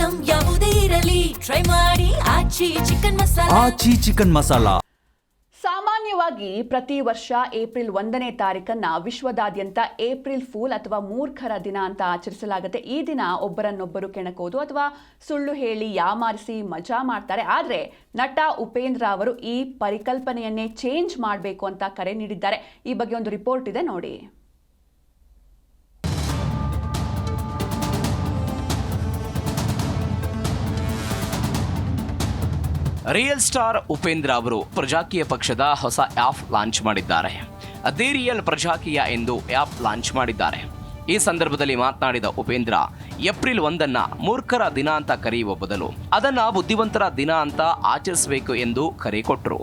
Item ಯಾವುದೇ ಇರಲಿ try ಮಾಡಿ ಆಚಿ ಚಿಕನ್ ಮಸಾಲಾ. ಸಾಮಾನ್ಯವಾಗಿ ಪ್ರತಿ ವರ್ಷ ಏಪ್ರಿಲ್ 1ನೇ ತಾರೀಕನ್ನ ವಿಶ್ವದಾದ್ಯಂತ ಏಪ್ರಿಲ್ ಫೂಲ್ ಅಥವಾ ಮೂರ್ಖರ ದಿನ ಅಂತ ಆಚರಿಸಲಾಗುತ್ತೆ. ಈ ದಿನ ಒಬ್ಬರನ್ನೊಬ್ಬರು ಕೆಣಕೋದು ಅಥವಾ ಸುಳ್ಳು ಹೇಳಿ ಯಾಮಾರಿಸಿ ಮಜಾ ಮಾಡ್ತಾರೆ. ಆದರೆ ನಟ ಉಪೇಂದ್ರ ಅವರು ಈ ಪರಿಕಲ್ಪನೆಯನ್ನೇ ಚೇಂಜ್ ಮಾಡಬೇಕು ಅಂತ ಕರೆ ನೀಡಿದ್ದಾರೆ. ಈ ಬಗ್ಗೆ ಒಂದು ರಿಪೋರ್ಟ್ ಇದೆ ನೋಡಿ. ರಿಯಲ್ ಸ್ಟಾರ್ ಉಪೇಂದ್ರ ಅವರು ಪ್ರಜಾಕೀಯ ಪಕ್ಷದ ಹೊಸ ಆ್ಯಪ್ ಲಾಂಚ್ ಮಾಡಿದ್ದಾರೆ. ದಿ ರಿಯಲ್ ಪ್ರಜಾಕೀಯ ಎಂದು ಆ್ಯಪ್ ಲಾಂಚ್ ಮಾಡಿದ್ದಾರೆ. ಈ ಸಂದರ್ಭದಲ್ಲಿ ಮಾತನಾಡಿದ ಉಪೇಂದ್ರ, ಏಪ್ರಿಲ್ 1 ಮೂರ್ಖರ ದಿನ ಅಂತ ಕರೆಯುವ ಬದಲು ಅದನ್ನ ಬುದ್ಧಿವಂತರ ದಿನ ಅಂತ ಆಚರಿಸಬೇಕು ಎಂದು ಕರೆ ಕೊಟ್ಟರು.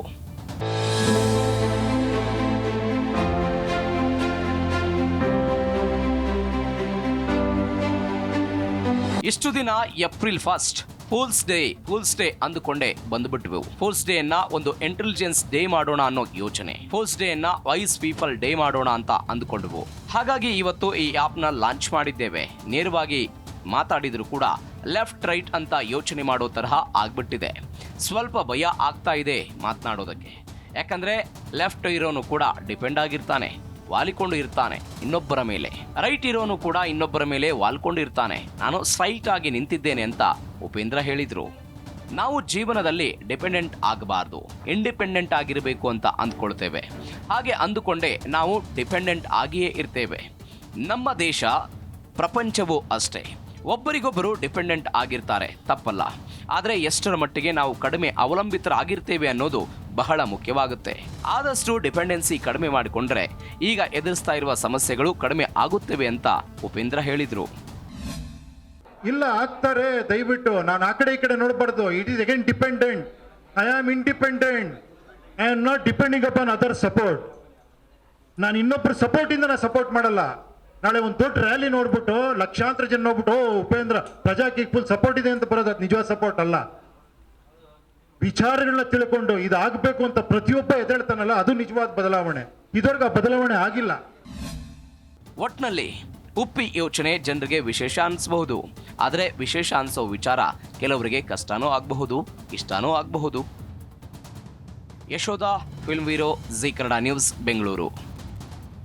ಇಷ್ಟು ದಿನ ಏಪ್ರಿಲ್ 1 ಫೂಲ್ಸ್ ಡೇ ಅಂದುಕೊಂಡೇ ಬಂದುಬಿಟ್ವು. ಫೂಲ್ಸ್ ಡೇ ಅನ್ನ ಒಂದು ಇಂಟೆಲಿಜೆನ್ಸ್ ಡೇ ಮಾಡೋಣ ಅನ್ನೋ ಯೋಚನೆ, ಫೂಲ್ಸ್ ಡೇ ಅನ್ನ ವೈಸ್ ಪೀಪಲ್ ಡೇ ಮಾಡೋಣ ಅಂತ ಅಂದುಕೊಂಡ್ವು. ಹಾಗಾಗಿ ಇವತ್ತು ಈ ಆಪ್ ನ ಲಾಂಚ್ ಮಾಡಿದ್ದೇವೆ. ನೇರವಾಗಿ ಮಾತಾಡಿದ್ರು ಕೂಡ ಲೆಫ್ಟ್ ರೈಟ್ ಅಂತ ಯೋಚನೆ ಮಾಡೋ ತರಹ ಆಗ್ಬಿಟ್ಟಿದೆ. ಸ್ವಲ್ಪ ಭಯ ಆಗ್ತಾ ಇದೆ ಮಾತನಾಡೋದಕ್ಕೆ. ಯಾಕಂದ್ರೆ ಲೆಫ್ಟ್ ಇರೋನು ಕೂಡ ಡಿಪೆಂಡ್ ಆಗಿರ್ತಾನೆ, ವಾಲಿಕೊಂಡು ಇರ್ತಾನೆ ಇನ್ನೊಬ್ಬರ ಮೇಲೆ. ರೈಟ್ ಇರೋನು ಕೂಡ ಇನ್ನೊಬ್ಬರ ಮೇಲೆ ವಾಲ್ಕೊಂಡು ಇರ್ತಾನೆ. ನಾನು ಸ್ಟ್ರೈಟ್ ಆಗಿ ನಿಂತಿದ್ದೇನೆ ಅಂತ ಉಪೇಂದ್ರ ಹೇಳಿದ್ರು. ನಾವು ಜೀವನದಲ್ಲಿ ಡಿಪೆಂಡೆಂಟ್ ಆಗಬಾರ್ದು, ಇಂಡಿಪೆಂಡೆಂಟ್ ಆಗಿರಬೇಕು ಅಂತ ಅಂದ್ಕೊಳ್ತೇವೆ. ಹಾಗೆ ಅಂದುಕೊಂಡೇ ನಾವು ಡಿಪೆಂಡೆಂಟ್ ಆಗಿಯೇ ಇರ್ತೇವೆ. ನಮ್ಮ ದೇಶ, ಪ್ರಪಂಚವೂ ಅಷ್ಟೇ. ಒಬ್ಬರಿಗೊಬ್ಬರು ಡಿಪೆಂಡೆಂಟ್ ಆಗಿರ್ತಾರೆ, ತಪ್ಪಲ್ಲ. ಆದರೆ ಎಷ್ಟರ ಮಟ್ಟಿಗೆ ನಾವು ಕಡಿಮೆ ಅವಲಂಬಿತರಾಗಿರ್ತೇವೆ ಅನ್ನೋದು ಬಹಳ ಮುಖ್ಯವಾಗುತ್ತೆ. ಆದಷ್ಟು ಡಿಪೆಂಡೆನ್ಸಿ ಕಡಿಮೆ ಮಾಡಿಕೊಂಡ್ರೆ ಈಗ ಎದುರಿಸ್ತಾ ಇರುವ ಸಮಸ್ಯೆಗಳು ಕಡಿಮೆ ಆಗುತ್ತವೆ ಅಂತ ಉಪೇಂದ್ರ ಹೇಳಿದ್ರು. ಇಲ್ಲ ಆಗ್ತಾರೆ, ದಯವಿಟ್ಟು ನಾನು ಆ ಕಡೆ ಈ ಕಡೆ ನೋಡಬಾರ್ದು. It is again dependent. I am independent. I am not depending upon other support. ನಾನು ಇನ್ನೊಬ್ಬರ ಸಪೋರ್ಟಿಂದ ನಾನು ಸಪೋರ್ಟ್ ಮಾಡಲ್ಲ. ನಾಳೆ ಒಂದು ದೊಡ್ಡ ರ್ಯಾಲಿ ನೋಡ್ಬಿಟ್ಟು ಲಕ್ಷಾಂತರ ಜನ ನೋಡ್ಬಿಟ್ಟು ಉಪೇಂದ್ರ ಪ್ರಜಾಕೀಯ ಫುಲ್ ಸಪೋರ್ಟ್ ಇದೆ ಅಂತ ಬರೋದು, ಅದು ನಿಜವಾದ ಸಪೋರ್ಟ್ ಅಲ್ಲ. ವಿಚಾರಗಳನ್ನ ತಿಳ್ಕೊಂಡು ಇದಾಗಬೇಕು ಅಂತ ಪ್ರತಿಯೊಬ್ಬ ಎದ್ದೇಳ್ತಾನಲ್ಲ, ಅದು ನಿಜವಾದ ಬದಲಾವಣೆ. ಇದವರೆಗೆ ಆ ಬದಲಾವಣೆ ಆಗಿಲ್ಲ. ಒಟ್ನಲ್ಲಿ ಉಪ್ಪಿ ಯೋಚನೆ ಜನರಿಗೆ ವಿಶೇಷ ಅನಿಸಬಹುದು. ಆದರೆ ವಿಶೇಷ ಅನಿಸೋ ವಿಚಾರ ಕೆಲವರಿಗೆ ಕಷ್ಟನೂ ಆಗಬಹುದು, ಇಷ್ಟನೂ ಆಗಬಹುದು. Yashoda, film bureau, G Kannada news, Bengaluru.